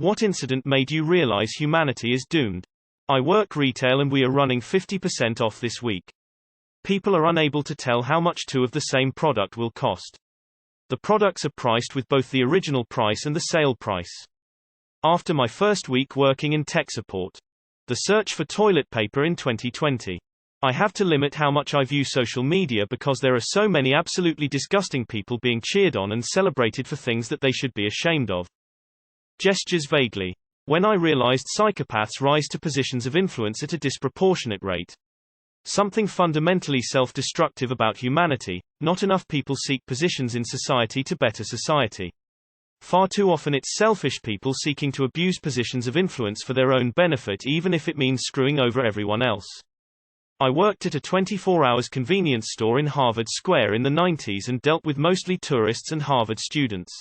What incident made you realize humanity is doomed? I work retail and we are running 50% off this week. People are unable to tell how much two of the same product will cost. The products are priced with both the original price and the sale price. After my first week working in tech support. The search for toilet paper in 2020. I have to limit how much I view social media because there are so many absolutely disgusting people being cheered on and celebrated for things that they should be ashamed of. Gestures vaguely. When I realized psychopaths rise to positions of influence at a disproportionate rate. Something fundamentally self-destructive about humanity. Not enough people seek positions in society to better society. Far too often it's selfish people seeking to abuse positions of influence for their own benefit, even if it means screwing over everyone else. I worked at a 24-hour convenience store in Harvard Square in the 90s and dealt with mostly tourists and Harvard students.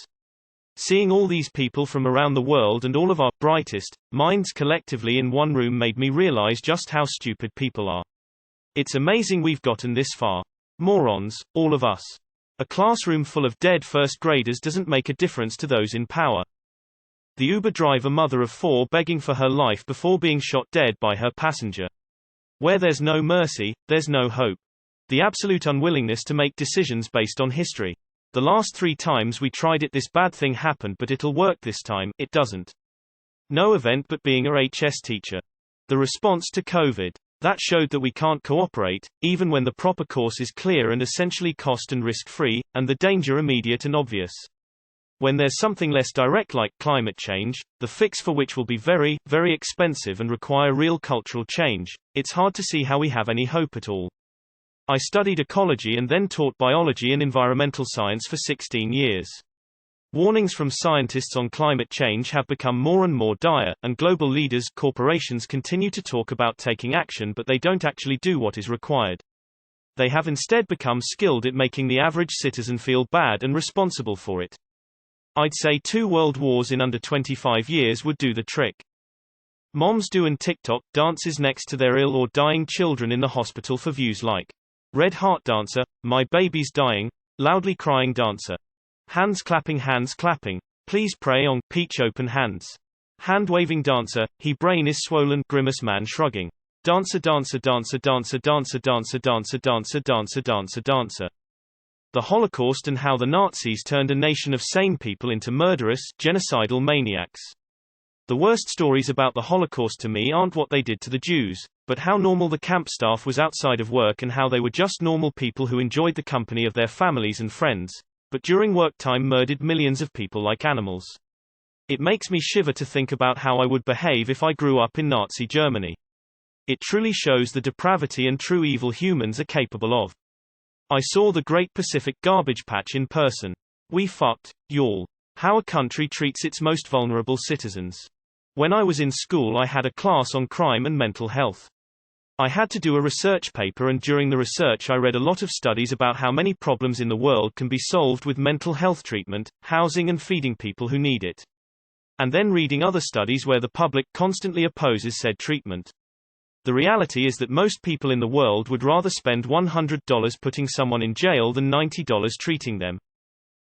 Seeing all these people from around the world and all of our brightest minds collectively in one room made me realize just how stupid people are. It's amazing we've gotten this far. Morons, all of us. A classroom full of dead first graders doesn't make a difference to those in power. The Uber driver mother of 4 begging for her life before being shot dead by her passenger. Where there's no mercy, there's no hope. The absolute unwillingness to make decisions based on history. The last 3 times we tried it, this bad thing happened, but it'll work this time, it doesn't. No event but being a HS teacher. The response to COVID. That showed that we can't cooperate, even when the proper course is clear and essentially cost and risk-free, and the danger immediate and obvious. When there's something less direct like climate change, the fix for which will be very, very expensive and require real cultural change, it's hard to see how we have any hope at all. I studied ecology and then taught biology and environmental science for 16 years. Warnings from scientists on climate change have become more and more dire, and global leaders, corporations continue to talk about taking action, but they don't actually do what is required. They have instead become skilled at making the average citizen feel bad and responsible for it. I'd say 2 world wars in under 25 years would do the trick. Moms doing TikTok dances next to their ill or dying children in the hospital for views like Red Heart Dancer, My Baby's Dying, Loudly Crying Dancer. Hands clapping, please pray on, Peach Open Hands. Hand waving dancer, he brain is swollen, Grimace Man shrugging. Dancer, dancer, dancer, dancer, dancer, dancer, dancer, dancer, dancer, dancer, dancer. The Holocaust and how the Nazis turned a nation of sane people into murderous, genocidal maniacs. The worst stories about the Holocaust to me aren't what they did to the Jews, but how normal the camp staff was outside of work and how they were just normal people who enjoyed the company of their families and friends, but during work time murdered millions of people like animals. It makes me shiver to think about how I would behave if I grew up in Nazi Germany. It truly shows the depravity and true evil humans are capable of. I saw the Great Pacific Garbage Patch in person. We fucked, y'all. How a country treats its most vulnerable citizens. When I was in school I had a class on crime and mental health. I had to do a research paper, and during the research I read a lot of studies about how many problems in the world can be solved with mental health treatment, housing and feeding people who need it. And then reading other studies where the public constantly opposes said treatment. The reality is that most people in the world would rather spend $100 putting someone in jail than $90 treating them.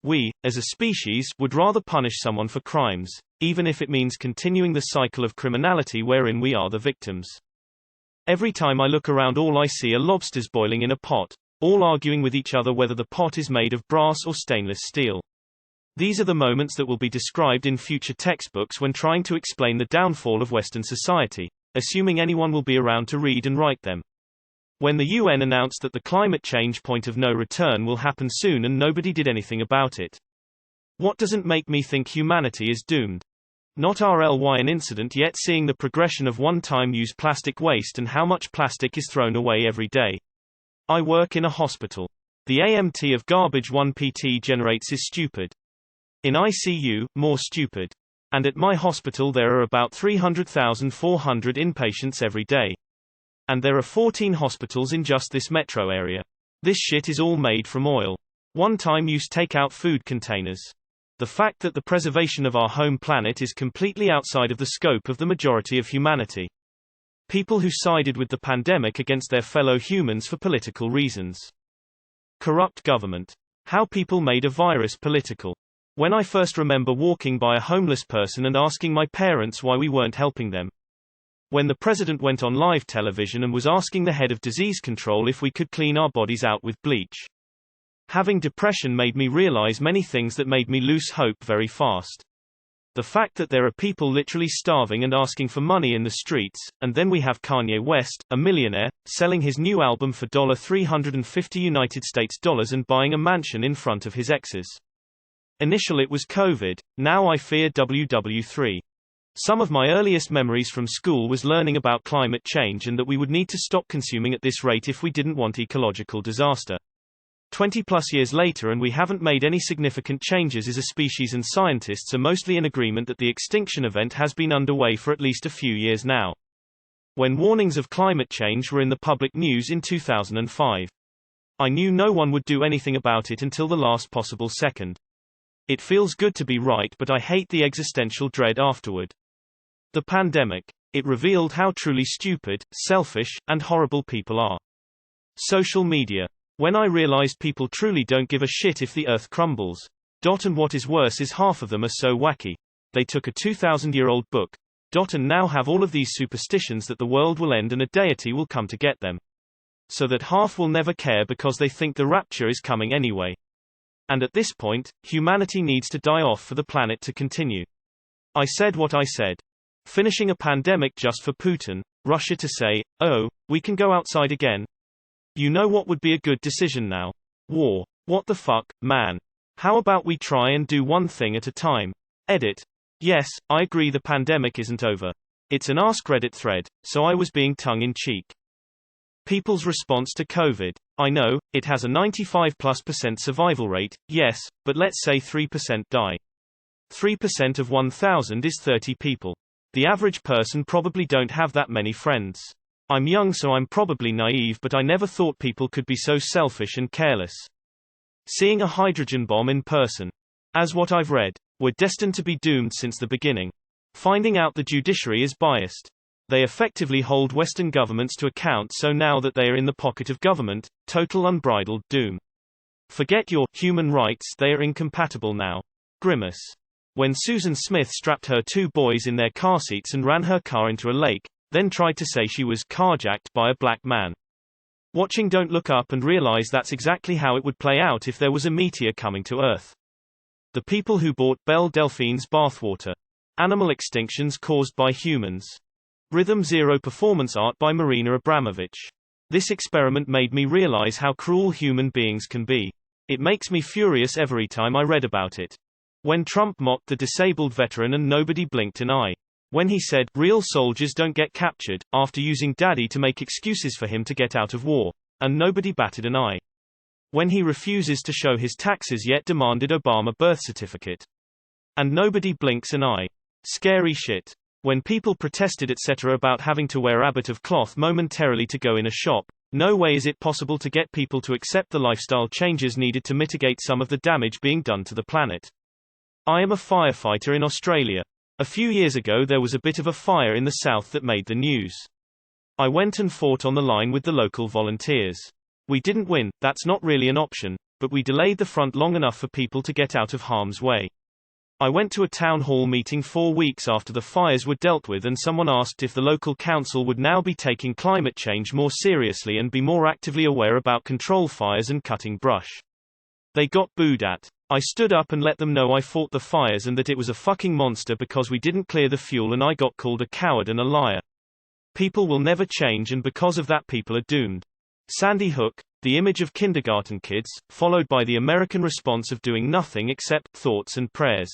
We, as a species, would rather punish someone for crimes, even if it means continuing the cycle of criminality wherein we are the victims. Every time I look around all I see are lobsters boiling in a pot, all arguing with each other whether the pot is made of brass or stainless steel. These are the moments that will be described in future textbooks when trying to explain the downfall of Western society, assuming anyone will be around to read and write them. When the UN announced that the climate change point of no return will happen soon and nobody did anything about it. What doesn't make me think humanity is doomed? Not RLY an incident yet, seeing the progression of one-time use plastic waste and how much plastic is thrown away every day. I work in a hospital. The AMT of garbage 1 PT generates is stupid. In ICU, more stupid. And at my hospital there are about 300,400 inpatients every day. And there are 14 hospitals in just this metro area. This shit is all made from oil. One-time use takeout food containers. The fact that the preservation of our home planet is completely outside of the scope of the majority of humanity. People who sided with the pandemic against their fellow humans for political reasons. Corrupt government. How people made a virus political. When I first remember walking by a homeless person and asking my parents why we weren't helping them. When the president went on live television and was asking the head of disease control if we could clean our bodies out with bleach. Having depression made me realize many things that made me lose hope very fast. The fact that there are people literally starving and asking for money in the streets, and then we have Kanye West, a millionaire, selling his new album for $350 United States and buying a mansion in front of his exes. Initially it was COVID, now I fear WW3. Some of my earliest memories from school was learning about climate change and that we would need to stop consuming at this rate if we didn't want ecological disaster. 20+ years later and we haven't made any significant changes as a species, and scientists are mostly in agreement that the extinction event has been underway for at least a few years now. When warnings of climate change were in the public news in 2005, I knew no one would do anything about it until the last possible second. It feels good to be right, but I hate the existential dread afterward. The pandemic. It revealed how truly stupid, selfish, and horrible people are. Social media. When I realized people truly don't give a shit if the earth crumbles. And what is worse is half of them are so wacky. They took a 2,000-year-old book. And now have all of these superstitions that the world will end and a deity will come to get them. So that half will never care because they think the rapture is coming anyway. And at this point, humanity needs to die off for the planet to continue. I said what I said. Finishing a pandemic just for Putin, Russia to say, oh, we can go outside again. You know what would be a good decision now? War. What the fuck, man? How about we try and do one thing at a time? Edit. Yes, I agree the pandemic isn't over. It's an Ask Reddit thread, so I was being tongue-in-cheek. People's response to COVID. I know, it has a 95+% survival rate, yes, but let's say 3% die. 3% of 1,000 is 30 people. The average person probably don't have that many friends. I'm young so I'm probably naive, but I never thought people could be so selfish and careless. Seeing a hydrogen bomb in person. As what I've read, we're destined to be doomed since the beginning. Finding out the judiciary is biased. They effectively hold Western governments to account, so now that they are in the pocket of government, total unbridled doom. Forget your human rights, they are incompatible now. Grimace. When Susan Smith strapped her 2 boys in their car seats and ran her car into a lake, then tried to say she was carjacked by a black man. Watching Don't Look Up and realize that's exactly how it would play out if there was a meteor coming to Earth. The people who bought Belle Delphine's bathwater. Animal extinctions caused by humans. Rhythm Zero performance art by Marina Abramovich. This experiment made me realize how cruel human beings can be. It makes me furious every time I read about it. When Trump mocked the disabled veteran and nobody blinked an eye. When he said, real soldiers don't get captured, after using daddy to make excuses for him to get out of war. And nobody batted an eye. When he refuses to show his taxes yet demanded Obama birth certificate. And nobody blinks an eye. Scary shit. When people protested etc. about having to wear a bit of cloth momentarily to go in a shop, no way is it possible to get people to accept the lifestyle changes needed to mitigate some of the damage being done to the planet. I am a firefighter in Australia. A few years ago there was a bit of a fire in the south that made the news. I went and fought on the line with the local volunteers. We didn't win, that's not really an option, but we delayed the front long enough for people to get out of harm's way. I went to a town hall meeting 4 weeks after the fires were dealt with and someone asked if the local council would now be taking climate change more seriously and be more actively aware about control fires and cutting brush. They got booed at. I stood up and let them know I fought the fires and that it was a fucking monster because we didn't clear the fuel, and I got called a coward and a liar. People will never change and because of that people are doomed. Sandy Hook, the image of kindergarten kids, followed by the American response of doing nothing except thoughts and prayers.